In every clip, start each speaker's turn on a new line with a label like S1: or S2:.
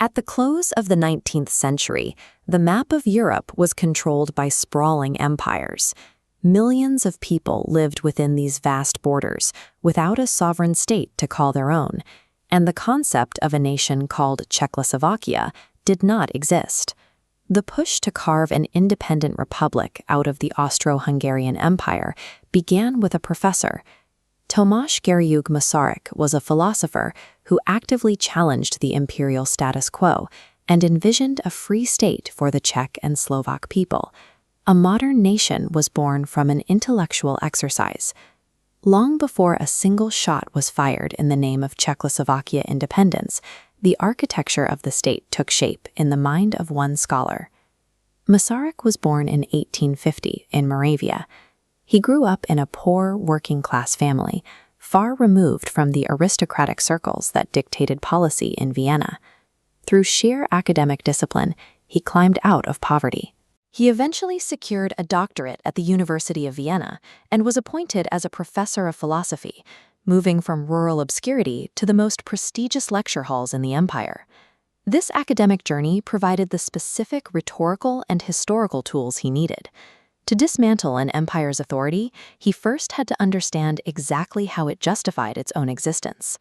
S1: At the close of the 19th century, the map of Europe was controlled by sprawling empires. Millions of people lived within these vast borders, without a sovereign state to call their own, and the concept of a nation called Czechoslovakia did not exist. The push to carve an independent republic out of the Austro-Hungarian Empire began with a professor. Tomáš Garrigue Masaryk was a philosopher who actively challenged the imperial status quo and envisioned a free state for the Czech and Slovak people. A modern nation was born from an intellectual exercise. Long before a single shot was fired in the name of Czechoslovakia independence, the architecture of the state took shape in the mind of one scholar. Masaryk was born in 1850 in Moravia. He grew up in a poor, working-class family, far removed from the aristocratic circles that dictated policy in Vienna. Through sheer academic discipline, he climbed out of poverty. He eventually secured a doctorate at the University of Vienna and was appointed as a professor of philosophy, moving from rural obscurity to the most prestigious lecture halls in the empire. This academic journey provided the specific rhetorical and historical tools he needed. To dismantle an empire's authority, he first had to understand exactly how it justified its own existence.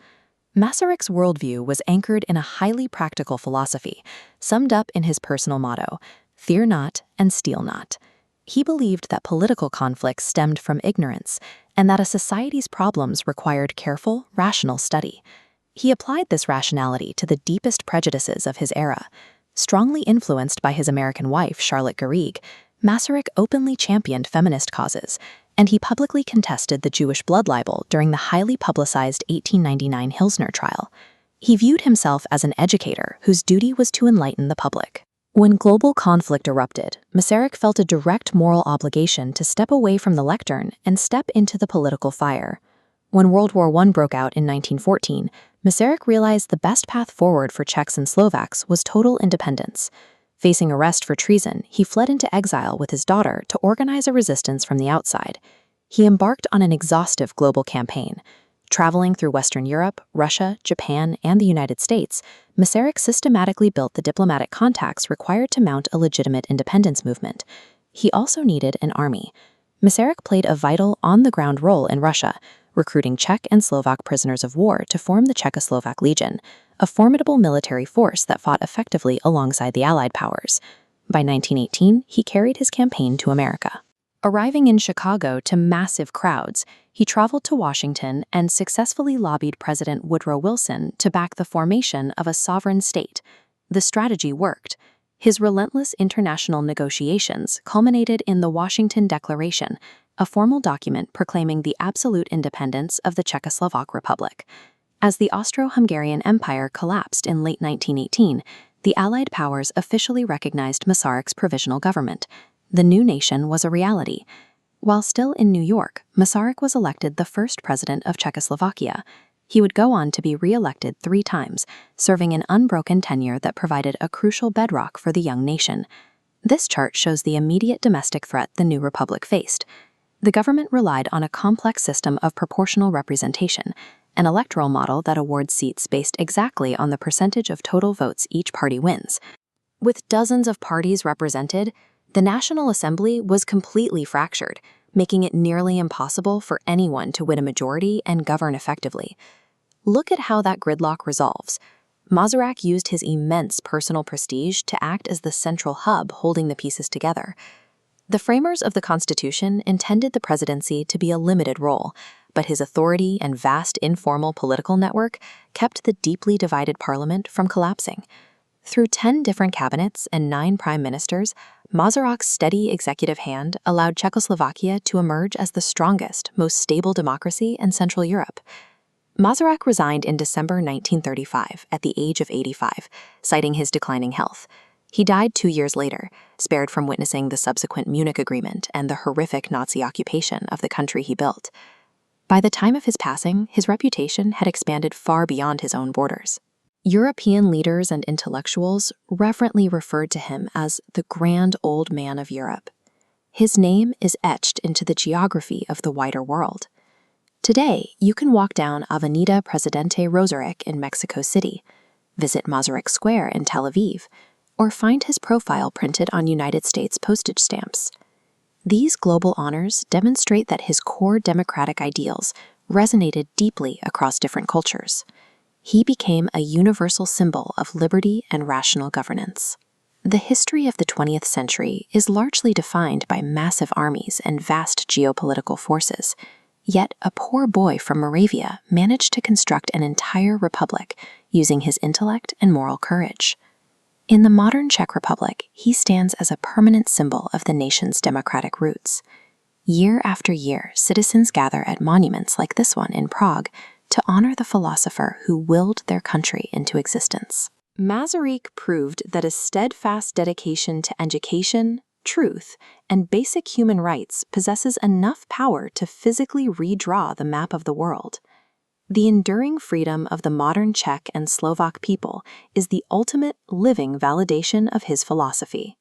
S1: Masaryk's worldview was anchored in a highly practical philosophy, summed up in his personal motto, "Fear not and steal not." He believed that political conflicts stemmed from ignorance and that a society's problems required careful, rational study. He applied this rationality to the deepest prejudices of his era. Strongly influenced by his American wife, Charlotte Garrigue, Masaryk openly championed feminist causes, and he publicly contested the Jewish blood libel during the highly publicized 1899 Hilsner trial. He viewed himself as an educator whose duty was to enlighten the public. When global conflict erupted, Masaryk felt a direct moral obligation to step away from the lectern and step into the political fire. When World War I broke out in 1914, Masaryk realized the best path forward for Czechs and Slovaks was total independence. Facing arrest for treason, he fled into exile with his daughter to organize a resistance from the outside. He embarked on an exhaustive global campaign. Traveling through Western Europe, Russia, Japan, and the United States, Masaryk systematically built the diplomatic contacts required to mount a legitimate independence movement. He also needed an army. Masaryk played a vital, on-the-ground role in Russia, recruiting Czech and Slovak prisoners of war to form the Czechoslovak Legion, a formidable military force that fought effectively alongside the Allied powers. By 1918, he carried his campaign to America. Arriving in Chicago to massive crowds, he traveled to Washington and successfully lobbied President Woodrow Wilson to back the formation of a sovereign state. The strategy worked. His relentless international negotiations culminated in the Washington Declaration, a formal document proclaiming the absolute independence of the Czechoslovak Republic. As the Austro-Hungarian Empire collapsed in late 1918, the Allied powers officially recognized Masaryk's provisional government. The new nation was a reality. While still in New York, Masaryk was elected the first president of Czechoslovakia. He would go on to be re-elected 3 times, serving an unbroken tenure that provided a crucial bedrock for the young nation. This chart shows the immediate domestic threat the new republic faced. The government relied on a complex system of proportional representation, an electoral model that awards seats based exactly on the percentage of total votes each party wins. With dozens of parties represented, the National Assembly was completely fractured, making it nearly impossible for anyone to win a majority and govern effectively. Look at how that gridlock resolves. Masaryk used his immense personal prestige to act as the central hub holding the pieces together. The framers of the Constitution intended the presidency to be a limited role, but his authority and vast informal political network kept the deeply divided parliament from collapsing. Through 10 different cabinets and 9 prime ministers, Masaryk's steady executive hand allowed Czechoslovakia to emerge as the strongest, most stable democracy in Central Europe. Masaryk resigned in December 1935 at the age of 85, citing his declining health. He died 2 years later, spared from witnessing the subsequent Munich Agreement and the horrific Nazi occupation of the country he built. By the time of his passing, his reputation had expanded far beyond his own borders. European leaders and intellectuals reverently referred to him as the Grand Old Man of Europe. His name is etched into the geography of the wider world. Today, you can walk down Avenida Presidente Rosarek in Mexico City. visit Masaryk Square in Tel Aviv, or find his profile printed on United States postage stamps. These global honors demonstrate that his core democratic ideals resonated deeply across different cultures. He became a universal symbol of liberty and rational governance. The history of the 20th century is largely defined by massive armies and vast geopolitical forces, yet a poor boy from Moravia managed to construct an entire republic using his intellect and moral courage. In the modern Czech Republic, he stands as a permanent symbol of the nation's democratic roots. Year after year, citizens gather at monuments like this one in Prague to honor the philosopher who willed their country into existence. Masaryk proved that a steadfast dedication to education, truth, and basic human rights possesses enough power to physically redraw the map of the world. The enduring freedom of the modern Czech and Slovak people is the ultimate living validation of his philosophy.